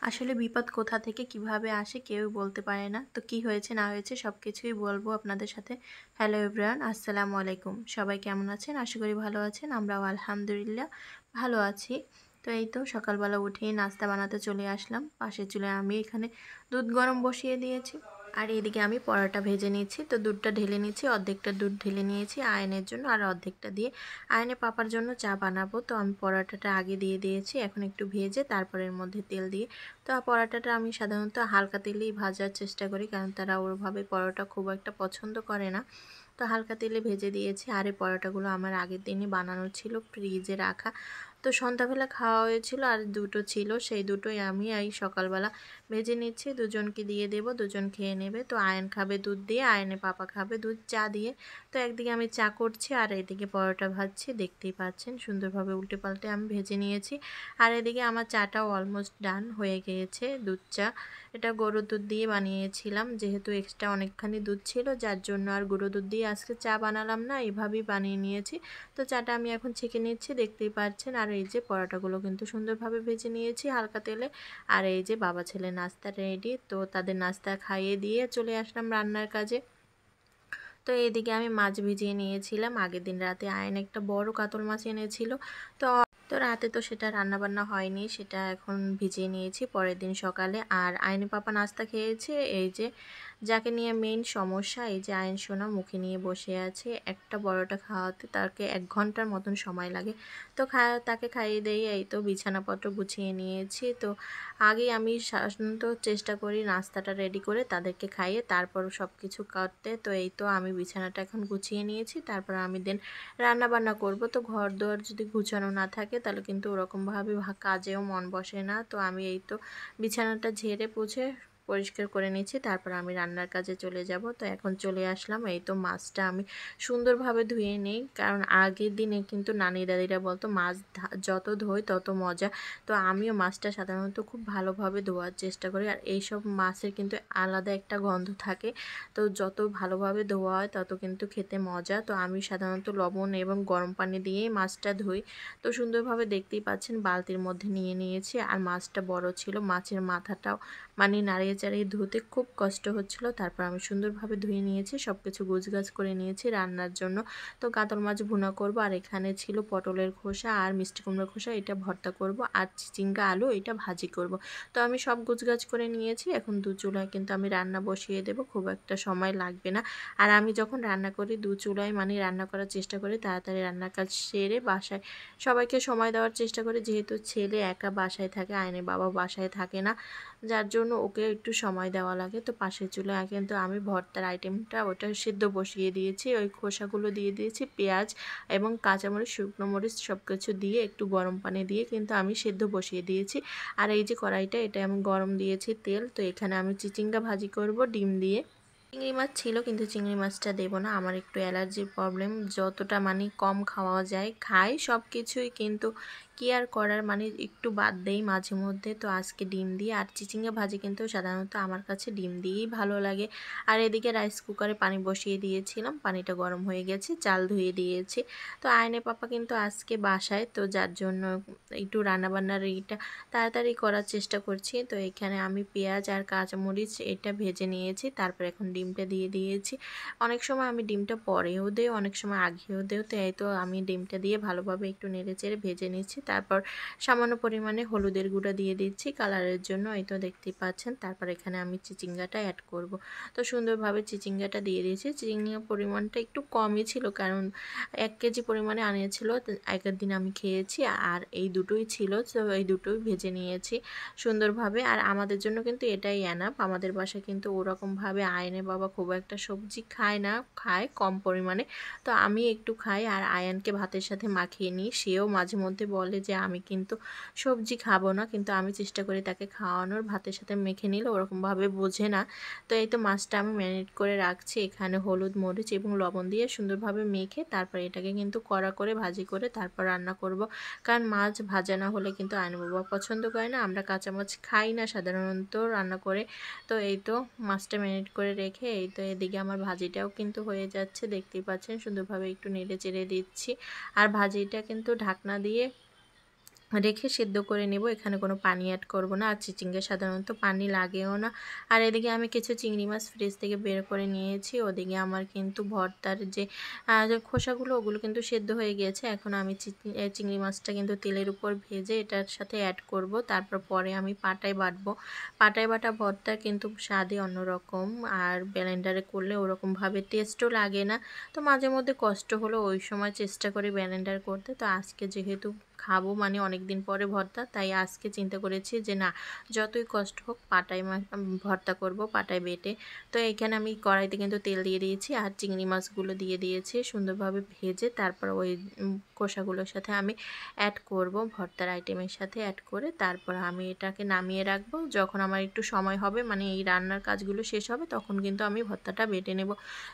আসলে বিপদ কোথা থেকে কিভাবে আসে কেউই বলতে পারে না। তো কি হয়েছে না হয়েছে সবকিছুই বলবো আপনাদের সাথে। হ্যালো এভরিওয়ান, আসসালামু আলাইকুম। সবাই কেমন আছেন? আশা করি ভালো আছেন। আমরাও আলহামদুলিল্লাহ ভালো আছি। তো এই তো সকালবেলা উঠেই নাস্তা বানাতে চলে আসলাম। পাশের চুলায় আমি এখানে দুধ গরম বসিয়ে দিয়েছি। আর এদিকে আমি পরোটা ভেজে নিচ্ছি। তো দুধটা ঢেলে নিচ্ছি, অর্ধেকটা দুধ ঢেলে নিয়েছি আয়নের জন্য, আর অর্ধেকটা দিয়ে আয়নে পাপার জন্য চা বানাবো। তো আমি পরোটাটা আগে দিয়ে দিয়েছি, এখন একটু ভেজে তারপর এর মধ্যে তেল দিয়ে। তো পরোটাটা আমি সাধারণত হালকা তেলেই ভাজার চেষ্টা করি, কারণ তারা ওরভাবে পরোটা খুব একটা পছন্দ করে না। তো হালকা তেলে ভেজে দিয়েছি। আর এই পরোটাগুলো আমার আগের দিনই বানানো ছিল, ফ্রিজে রাখা। তো সন্ধ্যাবেলা খাওয়া হয়েছিল আর দুটো ছিল, সেই দুটোই আমি এই সকালবেলা ভেজে নিচ্ছি। দুজনকে দিয়ে দেবো, দুজন খেয়ে নেবে। তো আয়ন খাবে দুধ দিয়ে, আয়নে পাপা খাবে দুধ চা দিয়ে। তো একদিকে আমি চা করছি আর এদিকে পরোটা ভাজছি, দেখতেই পাচ্ছেন সুন্দরভাবে উল্টে পাল্টে আমি ভেজে নিয়েছি। আর এদিকে আমার চাটাও অলমোস্ট ডান হয়ে গিয়েছে, দুধ চা। এটা গরুর দুধ দিয়ে বানিয়েছিলাম, যেহেতু এক্সট্রা অনেকখানি দুধ ছিল, যার জন্য আর গুঁড়ো দুধ দিয়ে আজকে চা বানালাম না, এইভাবেই বানিয়ে নিয়েছি। তো চাটা আমি এখন ছেঁকে নিচ্ছি, দেখতেই পাচ্ছেন। আর এই যে পরোটাগুলো কিন্তু সুন্দরভাবে ভেজে নিয়েছি হালকা তেলে। আর এই যে বাবা ছেলে নাস্তা রেডি, তো তাদের নাস্তা খাইয়ে দিয়ে চলে আসলাম রান্নার কাজে। তো এদিকে আমি মাছ ভিজিয়ে নিয়েছিলাম, আগের দিন রাতে আয়ন একটা বড় কাতল মাছ এনেছিল। তো তো রাতে তো সেটা রান্না বান্না হয়নি, সেটা এখন ভিজিয়ে নিয়েছি পরের দিন সকালে। আর আয়নের পাপা নাস্তা খেয়েছে। এই যে যাকে নিয়ে মেইন সমস্যা, এই যে আয়ন সোনা মুখে নিয়ে বসে আছে, একটা বড়টা খাওয়াতে তাকে 1 ঘন্টার মতন সময় লাগে। তো তাকে খাইয়ে দিয়ে এই তো বিছানাপত্র গুছিয়ে নিয়েছি। তো আগে আমি সাধারণত চেষ্টা করি নাস্তাটা রেডি করে তাদেরকে খাইয়ে তারপর সব কিছু করতে। তো এই তো আমি বিছানাটা এখন গুছিয়ে নিয়েছি, তারপর আমি দেন রান্না বান্না করব। তো ঘর দুয়ার যদি গুছানো না থাকে তাহলে কিন্তু ওরকমভাবে কাজেও মন বসে না। তো আমি এই তো বিছানাটা ঝেড়ে পুছে পরিষ্কার করে নিচ্ছি, তারপর আমি রান্নার কাজে চলে যাব। তো এখন চলে আসলাম, এই তো মাছটা আমি সুন্দরভাবে ধুয়ে নিই, কারণ আগের দিনে কিন্তু নানি দাদিরা বলতো মাছ যত ধোয় তত মজা। তো আমিও মাছটা সাধারণত খুব ভালোভাবে ধোয়ার চেষ্টা করি। আর এইসব মাছের কিন্তু আলাদা একটা গন্ধ থাকে, তো যত ভালোভাবে ধোয়া হয় তত কিন্তু খেতে মজা। তো আমি সাধারণত লবণ এবং গরম পানি দিয়েই মাছটা ধুই। তো সুন্দরভাবে দেখতেই পাচ্ছেন বালতির মধ্যে নিয়ে নিয়েছি। আর মাছটা বড় ছিল, মাছের মাথাটাও মানে নাড়িয়ে চাড়িয়ে ধুতে খুব কষ্ট হচ্ছিল। তারপর আমি সুন্দরভাবে ধুয়ে নিয়েছি, সব কিছু গোছগাছ করে নিয়েছি রান্নার জন্য। তো কাতল মাছ ভুনা করব, আর এখানে ছিল পটলের খোসা আর মিষ্টি কুমড়োর খোসা, এটা ভর্তা করব। আর চিচিঙ্গা আলু এটা ভাজি করব। তো আমি সব গোছগাছ করে নিয়েছি, এখন দু চুলায় কিন্তু আমি রান্না বসিয়ে দেব, খুব একটা সময় লাগবে না। আর আমি যখন রান্না করি দু চুলায় মানে রান্না করার চেষ্টা করি তাড়াতাড়ি রান্নার কাজ সেরে বাসায় সবাইকে সময় দেওয়ার চেষ্টা করি, যেহেতু ছেলে একা বাসায় থাকে, আয়নের বাবা বাসায় থাকে না, যার জন্য ওকে একটু সময় দেওয়া লাগে। তো পাশের চুলায় কিন্তু আমি ভর্তার আইটেমটা ওটা সিদ্ধ বসিয়ে দিয়েছি, ওই খোসাগুলো দিয়ে দিয়েছি, পেঁয়াজ এবং কাঁচামরিচ শুকনো মরিচ সব কিছু দিয়ে একটু গরম পানি দিয়ে কিন্তু আমি সিদ্ধ বসিয়ে দিয়েছি। আর এই যে কড়াইটা, এটা আমি গরম দিয়েছি তেল। তো এখানে আমি চিচিঙ্গা ভাজি করব ডিম দিয়ে। চিংড়ি মাছ ছিল কিন্তু চিংড়ি মাছটা দেবো না, আমার একটু অ্যালার্জির প্রবলেম, যতটা মানে কম খাওয়া যায় খাই সব কিছুই, কিন্তু কি আর করার, মানে একটু বাদ দেই মাঝে মধ্যে। তো আজকে ডিম দিয়ে, আর চিচিঙ্গা ভাজি কিন্তু সাধারণত আমার কাছে ডিম দিয়েই ভালো লাগে। আর এদিকে রাইস কুকারে পানি বসিয়ে দিয়েছিলাম, পানিটা গরম হয়ে গেছে, চাল ধুয়ে দিয়েছি। তো আয়নে পাপা কিন্তু আজকে বাসায়, তো যার জন্য একটু রান্নাবান্নার এইটা তাড়াতাড়ি করার চেষ্টা করছি। তো এখানে আমি পেঁয়াজ আর কাঁচামরিচ এটা ভেজে নিয়েছি, তারপর এখন ডিমটা দিয়ে দিয়েছি। অনেক সময় আমি ডিমটা পরেও দেই, অনেক সময় আগেও দেও। তো এই তো আমি ডিমটা দিয়ে ভালোভাবে একটু নেড়েচেড়ে ভেজে নিচ্ছি, তারপর সামান্য পরিমাণে হলুদের গুঁড়া দিয়ে দিচ্ছি কালারের জন্য, এই তো দেখতেই পাচ্ছেন। তারপর এখানে আমি চিচিঙ্গাটা অ্যাড করব। তো সুন্দরভাবে চিচিঙ্গাটা দিয়ে দিয়েছি। চিচিঙ্গার পরিমাণটা একটু কমই ছিল, কারণ 1 কেজি পরিমাণে আনিয়েছিল, আগের দিন আমি খেয়েছি। আর এই দুটোই ছিল, তো এই দুটোই ভেজে নিয়েছি সুন্দরভাবে। আর আমাদের জন্য কিন্তু এটাই এনাফ, আমাদের বাসায় কিন্তু ওরকমভাবে আয়নের বাবা খুব একটা সবজি খায় না, খায় কম পরিমাণে। তো আমি একটু খাই আর আয়ানকে ভাতের সাথে মাখিয়ে নিই, সেও মাঝে মধ্যে বলে যে আমি কিন্তু সবজি খাবো না, কিন্তু আমি চেষ্টা করি তাকে খাওয়ানোর, ভাতের সাথে মেখে নিলে ওরকমভাবে বোঝে না। তো এই তো মাছটা আমি ম্যারিনেট করে রাখছি, এখানে হলুদ মরিচ এবং লবণ দিয়ে সুন্দরভাবে মেখে তারপর এটাকে কিন্তু কড়া করে ভাজি করে তারপর রান্না করব। কারণ মাছ ভাজা না হলে কিন্তু আয়নের বাবা পছন্দ করে না, আমরা কাঁচা মাছ খাই না সাধারণত রান্না করে। তো এই তো মাছটা ম্যারিনেট করে রেখে এই তো এদিকে আমার ভাজিটাও কিন্তু হয়ে যাচ্ছে, দেখতেই পাচ্ছেন সুন্দরভাবে একটু নেড়ে চেড়ে দিচ্ছি। আর ভাজিটা কিন্তু ঢাকনা দিয়ে রেখে সিদ্ধ করে নেব। এখানে কোনো পানি অ্যাড করব না, আর চিচিঙ্গায় সাধারণত পানি লাগেও না। আর এদিকে আমি কিছু চিংড়ি মাছ ফ্রিজ থেকে বের করে নিয়েছি। ওদিকে আমার কিন্তু ভর্তার যে খোসাগুলো ওগুলো কিন্তু সেদ্ধ হয়ে গিয়েছে। এখন আমি চিংড়ি মাছটা কিন্তু তেলের উপর ভেজে এটার সাথে অ্যাড করব। তারপর পরে আমি পাটায় বাটবো। পাটায় বাটা ভর্তা কিন্তু স্বাদই অন্যরকম, আর ব্লেন্ডারে করলে ওরকমভাবে টেস্টও লাগে না। তো মাঝে মধ্যে কষ্ট হলো, ওই সময় চেষ্টা করি ব্লেন্ডার করতে। তো আজকে যেহেতু খাবো মানে অনেক দিন পরে ভর্তা, তাই আজকে চিন্তা করেছি যে না, যতই কষ্ট হোক পাটায় ভর্তা করব, পাটায় বেটে। তো এখানে আমি কড়াইতে কিন্তু তেল দিয়ে দিয়েছি আর চিংড়ি মাছগুলো দিয়ে দিয়েছি সুন্দরভাবে ভেজে। তারপর ওই কষাগুলোর সাথে আমি অ্যাড করব, ভর্তার আইটেমের সাথে অ্যাড করে তারপর আমি এটাকে নামিয়ে রাখবো। যখন আমার একটু সময় হবে মানে এই রান্নার কাজগুলো শেষ হবে, তখন কিন্তু আমি ভর্তাটা বেটে নেব।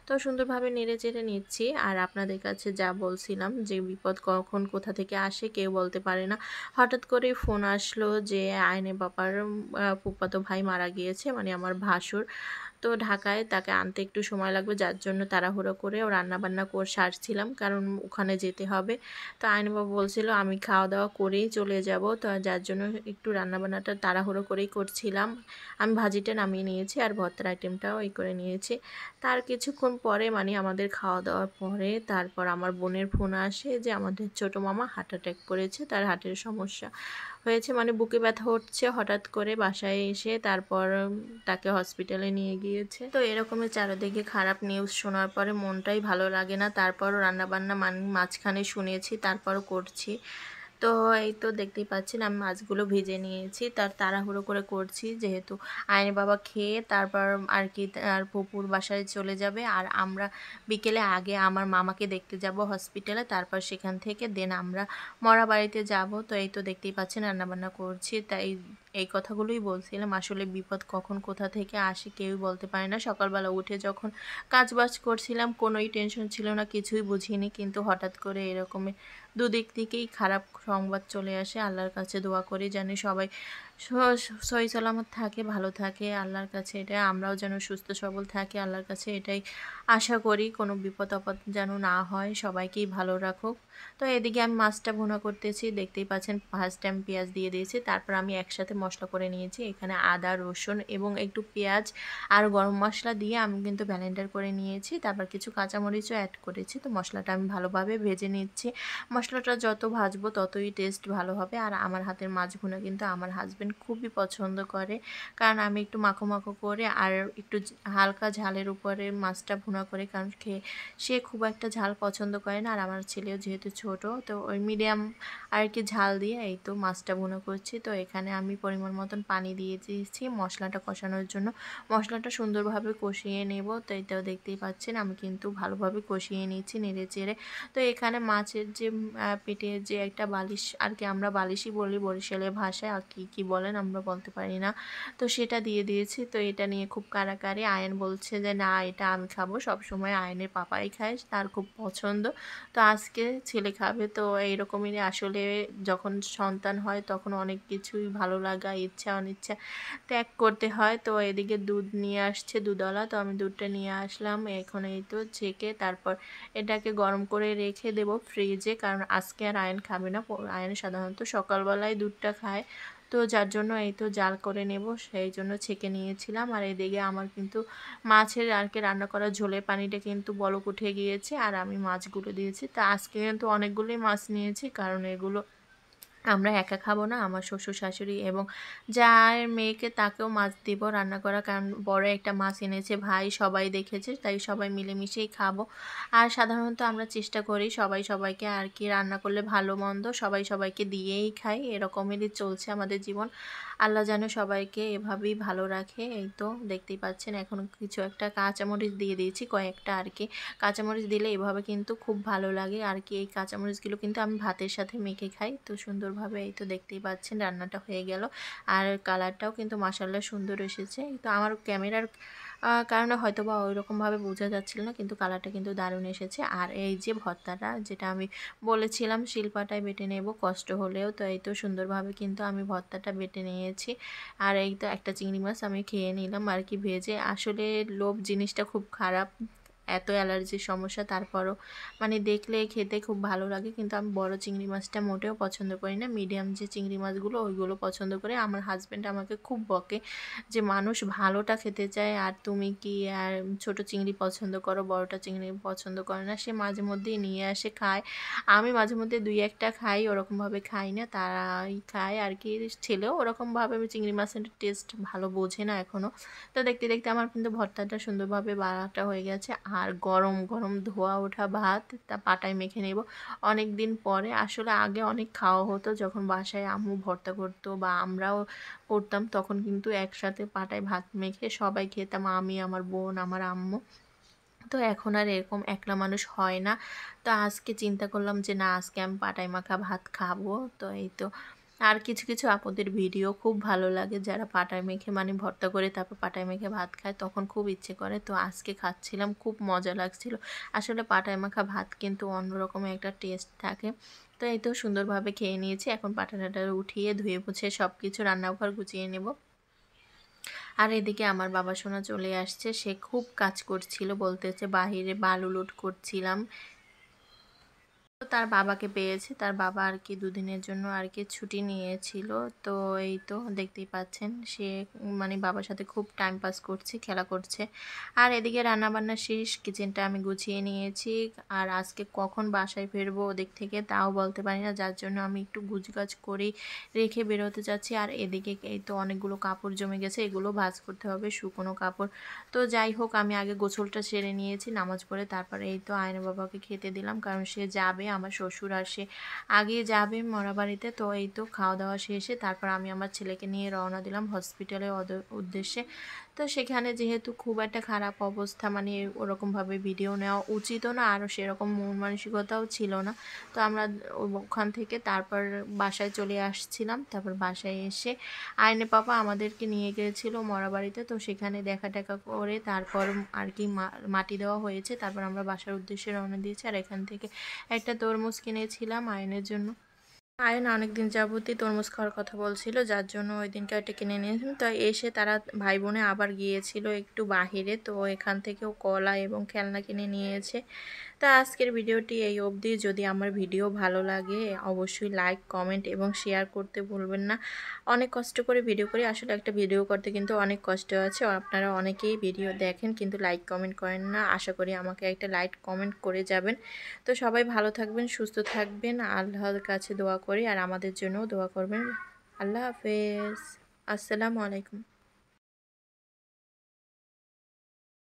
তো সুন্দরভাবে নেড়ে চেড়ে নিচ্ছি। আর আপনাদের কাছে যা বলছিলাম যে বিপদ কখন কোথা থেকে আসে কেউ বলতে পারে না। হঠাৎ করে ফোন আসলো যে আয়নের বাবার ফুফাতো ভাই মারা গিয়েছে, মানে আমার ভাসুর। তো ঢাকায় তাকে আনতে একটু সময় লাগবে, যার জন্য তাড়াহুড়ো করে ও রান্নাবান্না করে সারছিলাম, কারণ ওখানে যেতে হবে। তো আইনবাবু বলছিল আমি খাওয়া দাওয়া করেই চলে যাব, তো যার জন্য একটু রান্নাবান্নাটা তাড়াহুড়ো করেই করছিলাম। আমি ভাজিটা নামিয়ে নিয়েছি আর ভর্তার আইটেমটাও এই করে নিয়েছি। তার কিছুক্ষণ পরে মানে আমাদের খাওয়া দাওয়ার পরে তারপর আমার বোনের ফোন আসে যে আমাদের ছোটো মামা হার্ট অ্যাটাক করেছে, তার হার্টের সমস্যা হয়েছে, মানে বুকে ব্যথা হচ্ছে। হঠাৎ করে বাসায় এসে তারপর তাকে হসপিটালে নিয়ে গিয়েছে। তো এরকমের চারিদিকে খারাপ নিউজ শোনার পরে মনটাই ভালো লাগে না। তারপরও রান্নাবান্না মাঝখানে শুনেছি, তারপরও করছি। তো এই তো দেখতেই পাচ্ছেন আমি মাছগুলো ভেজে নিয়েছি, তার তাড়াহুড়ো করে করছি যেহেতু আইনের বাবা খেয়ে তারপর আর কি আর ফুপুর বাসায় চলে যাবে, আর আমরা বিকেলে আগে আমার মামাকে দেখতে যাব হসপিটালে, তারপর সেখান থেকে দেন আমরা মরা বাড়িতে যাব। তো এই তো দেখতেই পাচ্ছেন রান্নাবান্না করছি, তাই এই কথাগুলোই বলছিলাম। আসলে বিপদ কখন কোথা থেকে আসে কেউই বলতে পারে না। সকালবেলা উঠে যখন কাজবাজ করছিলাম কোনোই টেনশন ছিল না, কিছুই বুঝিনি, কিন্তু হঠাৎ করে এরকমের দুদিক থেকেই খারাপ সংবাদ চলে আসে। আল্লাহর কাছে দোয়া করি যেন সবাই সহি সালামত থাকে, ভালো থাকে। আল্লাহর কাছে এটা, আমরাও যেন সুস্থ সবল থাকি, আল্লাহর কাছে এটাই আশা করি। কোনো বিপদ আপদ যেন না হয়, সবাইকেই ভালো রাখুক। তো এদিকে আমি মাছটা ভুনা করতেছি, দেখতেই পাচ্ছেন ফার্স্ট টাইম পেঁয়াজ দিয়ে দিয়েছি। তারপর আমি একসাথে মশলা করে নিয়েছি, এখানে আদা রসুন এবং একটু পেঁয়াজ আর গরম মশলা দিয়ে আমি কিন্তু ব্লেন্ডার করে নিয়েছি। তারপর কিছু কাঁচামরিচও অ্যাড করেছি। তো মশলাটা আমি ভালোভাবে ভেজে নিচ্ছি। মশলাটা যত ভাজবো ততই টেস্ট ভালো হবে। আর আমার হাতের মাছ ভুনা কিন্তু আমার হাজব্যান্ড খুবই পছন্দ করে, কারণ আমি একটু মাখো মাখো করে আর একটু হালকা ঝালের উপরে মাছটা ভুনা করে, কারণ সে খুব একটা ঝাল পছন্দ করে না। আর আমার ছেলেও যেহেতু ছোট, তো ওই মিডিয়াম আর কি ঝাল দিয়ে এই তো মাছটা ভুনা করছি। তো এখানে আমি পরিমাণ মতন পানি দিয়ে দিয়েছি মশলাটা কষানোর জন্য। মশলাটা সুন্দরভাবে কষিয়ে নেব। তো এটাও দেখতেই পাচ্ছেন আমি কিন্তু ভালোভাবে কষিয়ে নিচ্ছি নেড়ে চেড়ে। তো এখানে মাছের যে পেটে যে একটা বালিশ, আর কি আমরা বালিশই বলি বরিশালের ভাষায়, আর কি বলেন আমরা বলতে পারি না। তো সেটা দিয়ে দিয়েছি। তো এটা নিয়ে খুব কাড়াকাড়ি। আয়ন বলছে যে না এটা আমি খাবো, সবসময় আয়নের পাপাই খায়, তার খুব পছন্দ। তো আজকে ছেলে খাবে। তো এইরকমই আসলে যখন সন্তান হয় তখন অনেক কিছুই ভালো লাগা ইচ্ছা অনিচ্ছা ত্যাগ করতে হয়। তো এদিকে দুধ নিয়ে আসছে দুধওয়ালা, তো আমি দুধটা নিয়ে আসলাম। এখন এই তো ছেঁকে তারপর এটাকে গরম করে রেখে দেব ফ্রিজে, কারণ আজকে আর আয়ন খাবে না। আয়ন সাধারণত সকালবেলায় দুধটা খায়, তো যার জন্য এই তো জাল করে নেব, সেই জন্য ছেঁকে নিয়েছিলাম। আর এদিকে আমার কিন্তু মাছের আর কি রান্না করা ঝোলের পানিটা কিন্তু বলক উঠে গিয়েছে, আর আমি মাছগুলো দিয়েছি। তা আজকে কিন্তু অনেকগুলোই মাছ নিয়েছি, কারণ এগুলো আমরা একা খাবো না, আমার শ্বশুর শাশুড়ি এবং যার মেয়েকে তাকেও মাছ দিব রান্না করা, কারণ বড় একটা মাছ এনেছে ভাই, সবাই দেখেছে, তাই সবাই মিলেমিশেই খাবো। আর সাধারণত আমরা চেষ্টা করি সবাই সবাইকে আর কি রান্না করলে ভালো মন্দ সবাই সবাইকে দিয়েই খাই, এরকমেরই চলছে আমাদের জীবন। আল্লাহ যেন সবাইকে এভাবেই ভালো রাখে। এই তো দেখতেই পাচ্ছেন এখন কিছু একটা কাঁচামরিচ দিয়ে দিয়েছি কয়েকটা আর কি। কাঁচামরিচ দিলে এভাবে কিন্তু খুব ভালো লাগে আর কি। এই কাঁচামরিচগুলো কিন্তু আমি ভাতের সাথে মেখে খাই। তো সুন্দরভাবে এই তো দেখতেই পাচ্ছেন রান্নাটা হয়ে গেল, আর কালারটাও কিন্তু মাশাআল্লাহ সুন্দর এসেছে। তো আমার ক্যামেরার কারণে হয়তো বা ওইরকমভাবে বোঝা যাচ্ছিল না, কিন্তু কালারটা কিন্তু দারুণ এসেছে। আর এই যে ভর্তাটা যেটা আমি বলেছিলাম শিলপাটায় বেটে নেব কষ্ট হলেও, তো এই তো সুন্দরভাবে কিন্তু আমি ভর্তাটা বেটে নিয়েছি। আর এই তো একটা চিংড়ি মাছ আমি খেয়ে নিলাম আর কি ভেজে। আসলে লোভ জিনিসটা খুব খারাপ, এত অ্যালার্জির সমস্যা, তারপরও মানে দেখলে খেতে খুব ভালো লাগে, কিন্তু আমি বড় চিংড়ি মাছটা মোটেও পছন্দ করি না। মিডিয়াম যে চিংড়ি মাছগুলো ওইগুলো পছন্দ করি। আমার হাজব্যান্ড আমাকে খুব বকে যে মানুষ ভালোটা খেতে চায় আর তুমি কি আর ছোট চিংড়ি পছন্দ করো, বড়টা চিংড়ি পছন্দ করে না। সে মাঝে মধ্যেই নিয়ে আসে খায়, আমি মাঝে মধ্যে দুই একটা খাই, ওরকমভাবে খাই না, তারাই খায় আর কি। ছেলেও ওরকমভাবে চিংড়ি মাছের টেস্ট ভালো বোঝে না এখনও। তো দেখতে দেখতে আমার কিন্তু ভর্তাটা সুন্দরভাবে বাড়াটা হয়ে গেছে, আর গরম গরম ধোয়া ওঠা ভাত তা পাটায় মেখে নেব। অনেক দিন পরে, আসলে আগে অনেক খাওয়া হতো যখন বাসায় আম্মু ভর্তা করতো বা আমরাও করতাম, তখন কিন্তু একসাথে পাটায় ভাত মেখে সবাই খেতাম, আমি, আমার বোন, আমার আম্মু। তো এখন আর এরকম একলা মানুষ হয় না। তো আজকে চিন্তা করলাম যে না, আজকে আমি পাটাই মাখা ভাত খাবো। তো এই তো। আর কিছু কিছু আপুদের ভিডিও খুব ভালো লাগে, যারা পাটায় মেখে মানে ভর্তা করে তারপর পাটায় মেখে ভাত খায়, তখন খুব ইচ্ছে করে। তো আজকে খাচ্ছিলাম, খুব মজা লাগছিল। আসলে পাটায় মাখা ভাত কিন্তু অন্যরকমের একটা টেস্ট থাকে। তো এই তো সুন্দরভাবে খেয়ে নিয়েছি। এখন পাটাটা উঠিয়ে ধুয়ে মুছে সব কিছু রান্নাঘর গুছিয়ে নেব। আর এদিকে আমার বাবা সোনা চলে আসছে, সে খুব কাজ করছিল, বলতেছে বাহিরে বালু লোড করছিলাম। তো তার বাবাকে পেয়েছে, তার বাবা আর কি দুদিনের জন্য আর কি ছুটি নিয়েছিল। তো এই তো দেখতেই পাচ্ছেন, সে মানে বাবার সাথে খুব টাইম পাস করছে, খেলা করছে। আর এদিকে রান্না বান্না শেষ, কিচেনটা আমি গুছিয়ে নিয়েছি। আর আজকে কখন বাসায় ফিরবো ওদিক থেকে তাও বলতে পারি না, যার জন্য আমি একটু গুছগাছ করে রেখে বেরোতে যাচ্ছি। আর এদিকে এই তো অনেকগুলো কাপড় জমে গেছে, এগুলো ভাঁজ করতে হবে, শুকনো কাপড়। তো যাই হোক, আমি আগে গোসলটা সেরে নিয়েছি নামাজ পড়ে, তারপরে এই তো আয়না বাবাকে খেতে দিলাম, কারণ সে যাবে, আমার শ্বশুর আর সে আগে যাবে মরাবাড়িতে। তো এই তো খাওয়া দাওয়া শেষে তারপর আমি আমার ছেলেকে নিয়ে রওনা দিলাম হসপিটালের উদ্দেশ্যে। তো সেখানে যেহেতু খুব একটা খারাপ অবস্থা, মানে ওরকমভাবে ভিডিও নেওয়া উচিতও না, আরও সেরকম মন মানসিকতাও ছিল না। তো আমরা ওখান থেকে তারপর বাসায় চলে আসছিলাম। তারপর বাসায় এসে আইনে পাপা আমাদেরকে নিয়ে গিয়েছিল মরাবাড়িতে, তো সেখানে দেখা টেকা করে তারপর আর কি মাটি দেওয়া হয়েছে। তারপর আমরা বাসার উদ্দেশ্যে রওনা দিয়েছি। আর এখান থেকে একটা তরমুজ কিনেছিলাম আয়নের জন্য। আয়ন অনেকদিন যাবতই তরমুজ খাওয়ার কথা বলছিল, যার জন্য ওই দিনকে একটা কিনে নিয়েছিলাম। তো এসে তারা ভাই বোনে আবার গিয়েছিল একটু বাহিরে, তো এখান থেকেও কলা এবং খেলনা কিনে নিয়েছে। তা আজকের ভিডিওটি এই অবধি। যদি আমার ভিডিও ভালো লাগে অবশ্যই লাইক, কমেন্ট এবং শেয়ার করতে ভুলবেন না। অনেক কষ্ট করে ভিডিও করি, আসলে একটা ভিডিও করতে কিন্তু অনেক কষ্ট আছে। আপনারা অনেকেই ভিডিও দেখেন কিন্তু লাইক কমেন্ট করেন না, আশা করি আমাকে একটা লাইক কমেন্ট করে যাবেন। তো সবাই ভালো থাকবেন, সুস্থ থাকবেন, আল্লাহর কাছে দোয়া করি, আর আমাদের জন্যও দোয়া করবেন। আল্লাহ হাফেজ, আসসালামু আলাইকুম।